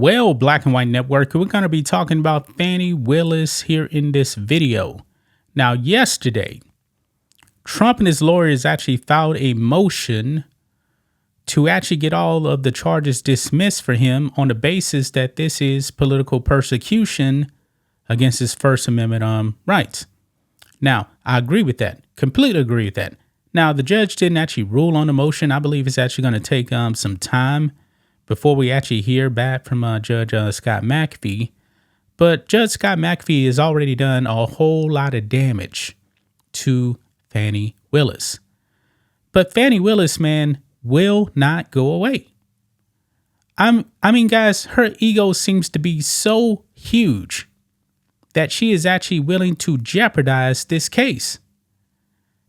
Well, Black and White Network, we're going to be talking about Fani Willis here in this video. Now, yesterday, Trump and his lawyers actually filed a motion to actually get all of the charges dismissed for him on the basis that this is political persecution against his First Amendment rights. Now, I agree with that, completely agree with that. Now, the judge didn't actually rule on the motion. I believe it's actually going to take some time before we actually hear back from Judge Scott McAfee. But Judge Scott McAfee has already done a whole lot of damage to Fani Willis. But Fani Willis, man, will not go away. I mean, guys, her ego seems to be so huge that she is actually willing to jeopardize this case.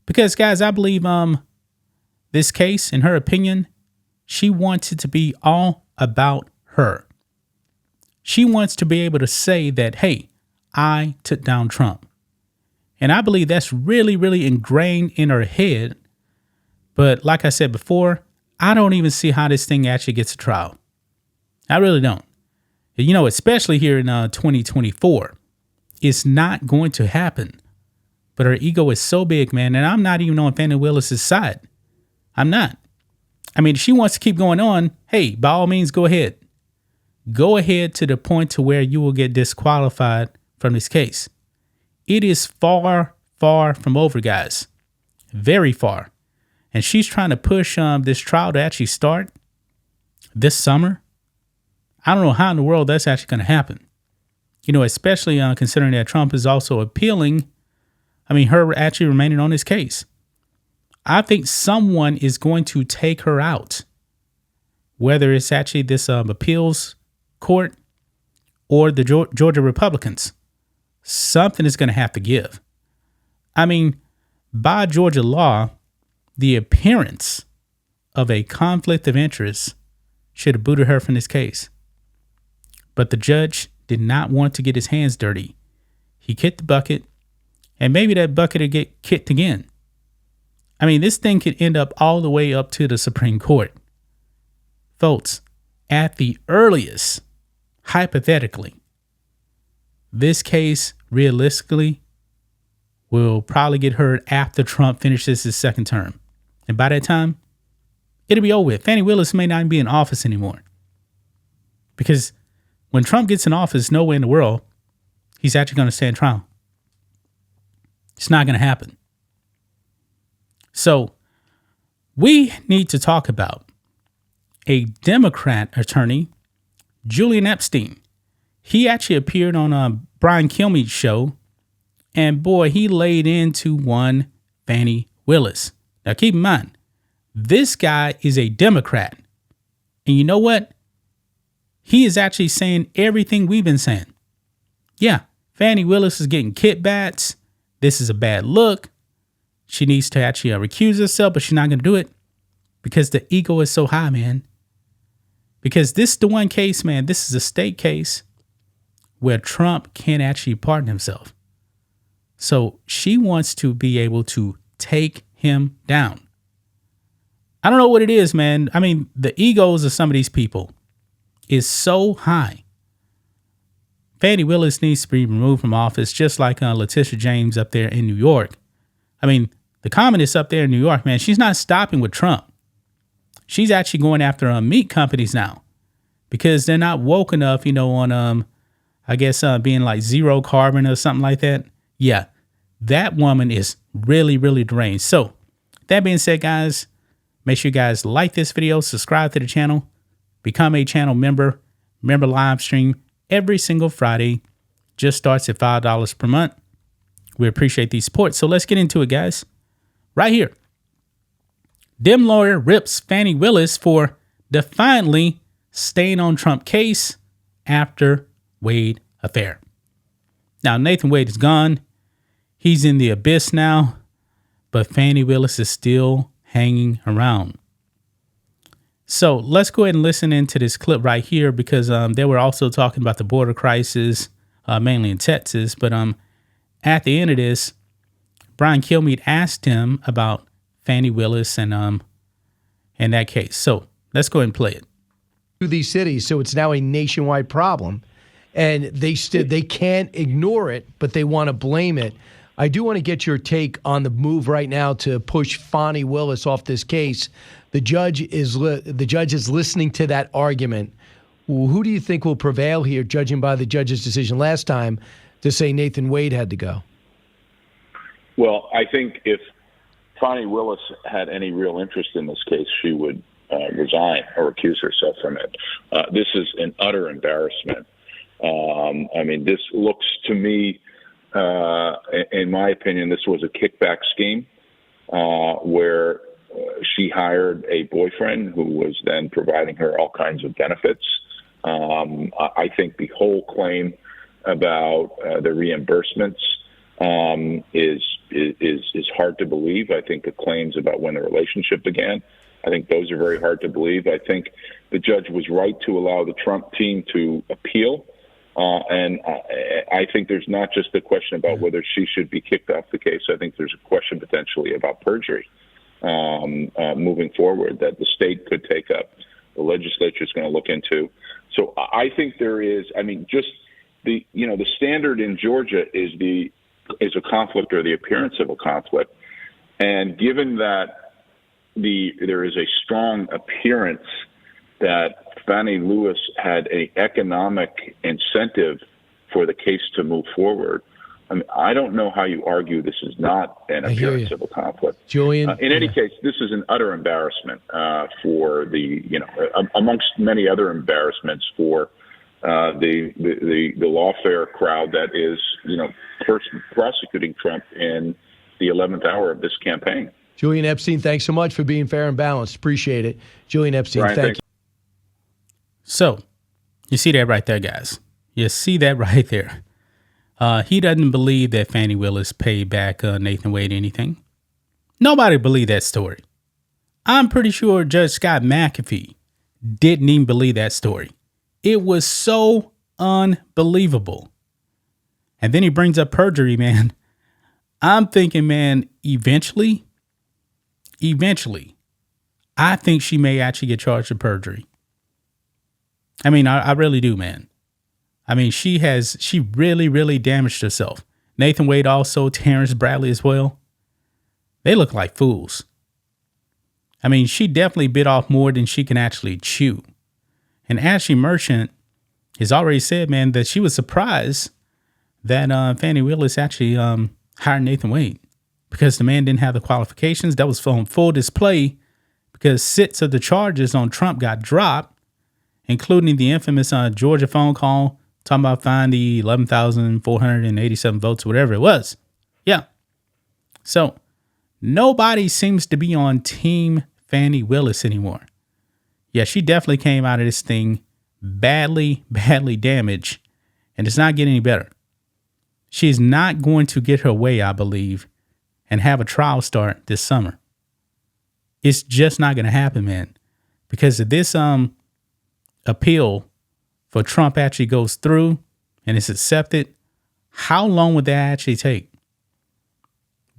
Because, guys, I believe this case, in her opinion, she wants it to be all about her. She wants to be able to say that, hey, I took down Trump. And I believe that's really, really ingrained in her head. But like I said before, I don't even see how this thing actually gets a trial. I really don't. You know, especially here in 2024, it's not going to happen. But her ego is so big, man. And I'm not even on Fani Willis's side. I'm not. I mean, if she wants to keep going on, hey, by all means, go ahead. Go ahead to the point to where you will get disqualified from this case. It is far, far from over, guys. Very far. And she's trying to push this trial to actually start this summer. I don't know how in the world that's actually going to happen. You know, especially considering that Trump is also appealing. I mean, her actually remaining on this case. I think someone is going to take her out, whether it's actually this appeals court or the Georgia Republicans. Something is going to have to give. I mean, by Georgia law, the appearance of a conflict of interest should have booted her from this case. But the judge did not want to get his hands dirty. He kicked the bucket, and maybe that bucket will get kicked again. I mean, this thing could end up all the way up to the Supreme Court. Folks, at the earliest, hypothetically, this case realistically will probably get heard after Trump finishes his second term. And by that time, it'll be over with. Fani Willis may not even be in office anymore. Because when Trump gets in office, nowhere in the world, he's actually going to stand trial. It's not going to happen. So we need to talk about a Democrat attorney, Julian Epstein. He actually appeared on Brian Kilmeade's show, and boy, he laid into one Fani Willis. Now keep in mind, this guy is a Democrat. And you know what? He is actually saying everything we've been saying. Yeah, Fani Willis is getting kickbacks. This is a bad look. She needs to actually recuse herself, but she's not going to do it because the ego is so high, man. Because this is the one case, man, this is a state case where Trump can't actually pardon himself. So she wants to be able to take him down. I don't know what it is, man. I mean, the egos of some of these people is so high. Fani Willis needs to be removed from office, just like Letitia James up there in New York. I mean, the communists up there in New York, man, she's not stopping with Trump. She's actually going after meat companies now because they're not woke enough, you know, on, I guess, being like zero carbon or something like that. Yeah, that woman is really, really deranged. So that being said, guys, make sure you guys like this video, subscribe to the channel, become a channel member. Remember, live stream every single Friday. Just starts at $5 per month. We appreciate the support. So let's get into it, guys. Right here. Dem lawyer rips Fani Willis for defiantly staying on Trump case after Wade affair. Now, Nathan Wade is gone. He's in the abyss now, but Fani Willis is still hanging around. So let's go ahead and listen into this clip right here because they were also talking about the border crisis, mainly in Texas. But at the end of this, Brian Kilmeade asked him about Fani Willis and that case. So let's go ahead and play it. through these cities, so it's now a nationwide problem. And they can't ignore it, but they want to blame it. I do want to get your take on the move right now to push Fani Willis off this case. The judge is listening to that argument. Who do you think will prevail here, judging by the judge's decision last time to say Nathan Wade had to go? Well, I think if Fani Willis had any real interest in this case, she would resign or recuse herself from it. This is an utter embarrassment. I mean, this looks to me, in my opinion, this was a kickback scheme where she hired a boyfriend who was then providing her all kinds of benefits. I think the whole claim about the reimbursements is hard to believe. I think the claims about when the relationship began, I think those are very hard to believe. I think the judge was right to allow the Trump team to appeal. And I think there's not just a question about whether she should be kicked off the case. I think there's a question potentially about perjury moving forward that the state could take up. The legislature is going to look into. So I think there is. I mean, just the standard in Georgia is a conflict or the appearance of a conflict, and given that there is a strong appearance that Fani Willis had an economic incentive for the case to move forward. I mean, I don't know how you argue this is not an appearance of a conflict. Julian, in any case, this is an utter embarrassment for amongst many other embarrassments for the lawfare crowd that is, prosecuting Trump in the 11th hour of this campaign. Julian Epstein, thanks so much for being fair and balanced. Appreciate it. Julian Epstein, Brian, thank you. So, you see that right there, guys. You see that right there. He doesn't believe that Fani Willis paid back Nathan Wade anything. Nobody believed that story. I'm pretty sure Judge Scott McAfee didn't even believe that story. It was so unbelievable. And then he brings up perjury, man. I'm thinking, man, eventually, I think she may actually get charged with perjury. I mean, I really do, man. I mean, she really, really damaged herself. Nathan Wade also, Terrence Bradley as well. They look like fools. I mean, she definitely bit off more than she can actually chew. And Ashley Merchant has already said, man, that she was surprised that Fani Willis actually hired Nathan Wade because the man didn't have the qualifications. That was on full display because 6 of the charges on Trump got dropped, including the infamous Georgia phone call talking about finding the 11,487 votes, whatever it was. Yeah. So nobody seems to be on Team Fani Willis anymore. Yeah, she definitely came out of this thing badly damaged, and it's not getting any better. She's not going to get her way, I believe, and have a trial start this summer. It's just not going to happen, man, because if this appeal for Trump actually goes through and is accepted, how long would that actually take?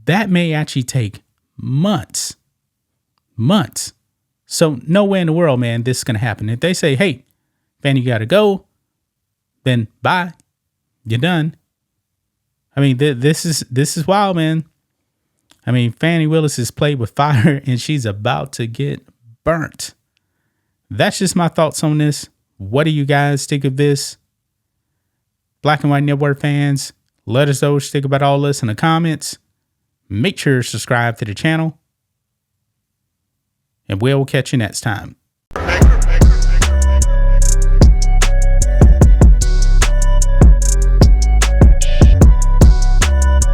That may actually take months. So nowhere in the world, man, this is going to happen. If they say, hey, Fani, you got to go, then bye. You're done. I mean, this is wild, man. I mean, Fani Willis is played with fire and she's about to get burnt. That's just my thoughts on this. What do you guys think of this? Black and White Network fans, let us know what you think about all this in the comments. Make sure to subscribe to the channel. And we'll catch you next time.